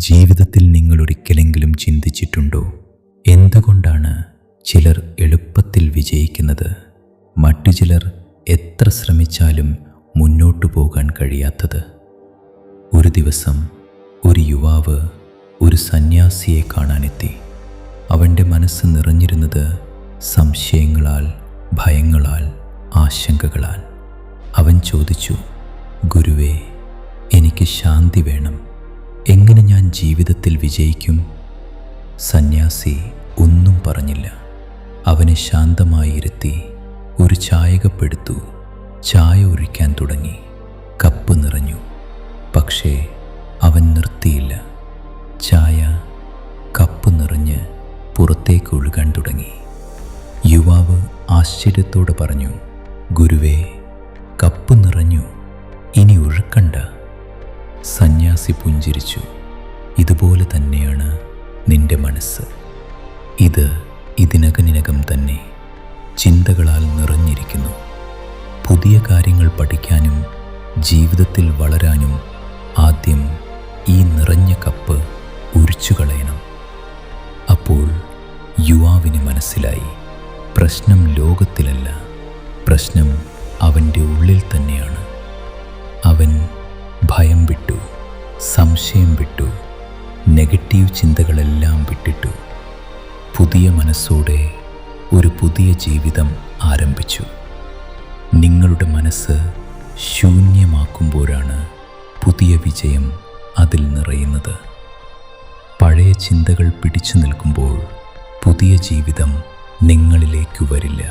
ജീവിതത്തിൽ നിങ്ങൾ ഒരിക്കലെങ്കിലും ചിന്തിച്ചിട്ടുണ്ടോ, എന്തുകൊണ്ടാണ് ചിലർ എളുപ്പത്തിൽ വിജയിക്കുന്നത്, മറ്റു ചിലർ എത്ര ശ്രമിച്ചാലും മുന്നോട്ടു പോകാൻ കഴിയാത്തത്? ഒരു ദിവസം ഒരു യുവാവ് ഒരു സന്യാസിയെ കാണാനെത്തി. അവൻ്റെ മനസ്സ് നിറഞ്ഞിരുന്നത് സംശയങ്ങളാൽ, ഭയങ്ങളാൽ, ആശങ്കകളാൽ. അവൻ ചോദിച്ചു, ഗുരുവേ, എനിക്ക് ശാന്തി വേണം. എങ്ങനെ ഞാൻ ജീവിതത്തിൽ വിജയിക്കും? സന്യാസി ഒന്നും പറഞ്ഞില്ല. അവനെ ശാന്തമായി ഇരുത്തി ഒരു ചായകപ്പെടുത്തു. ചായ ഒഴിക്കാൻ തുടങ്ങി. കപ്പ് നിറഞ്ഞു. പക്ഷേ അവൻ നിർത്തിയില്ല. ചായ കപ്പ് നിറഞ്ഞ് പുറത്തേക്ക് ഒഴുകാൻ തുടങ്ങി. യുവാവ് ആശ്ചര്യത്തോടെ പറഞ്ഞു, ഗുരുവേ, കപ്പ് നിറഞ്ഞു, ഇനി ഒഴുക്കണ്ട. സന്യാസി പുഞ്ചിരിച്ചു. ഇതുപോലെ തന്നെയാണ് നിന്റെ മനസ്സ്. ഇത് ഇതിനകം തന്നെ ചിന്തകളാൽ നിറഞ്ഞിരിക്കുന്നു. പുതിയ കാര്യങ്ങൾ പഠിക്കാനും ജീവിതത്തിൽ വളരാനും ആദ്യം ഈ നിറഞ്ഞ കപ്പ് ഒഴിച്ചു കളയണം. അപ്പോൾ യുവാവിന് മനസ്സിലായി, പ്രശ്നം ലോകത്തിലല്ല, പ്രശ്നം അവൻ്റെ ഉള്ളിൽ തന്നെയാണ്. അവൻ ഭയം വിട്ടു, സംശയം വിട്ടു, നെഗറ്റീവ് ചിന്തകളെല്ലാം വിട്ടിട്ടു. പുതിയ മനസ്സോടെ ഒരു പുതിയ ജീവിതം ആരംഭിച്ചു. നിങ്ങളുടെ മനസ്സ് ശൂന്യമാക്കുമ്പോഴാണ് പുതിയ വിജയം അതിൽ നിറയുന്നത്. പഴയ ചിന്തകൾ പിടിച്ചു നിൽക്കുമ്പോൾ പുതിയ ജീവിതം നിങ്ങളിലേക്ക് വരില്ല.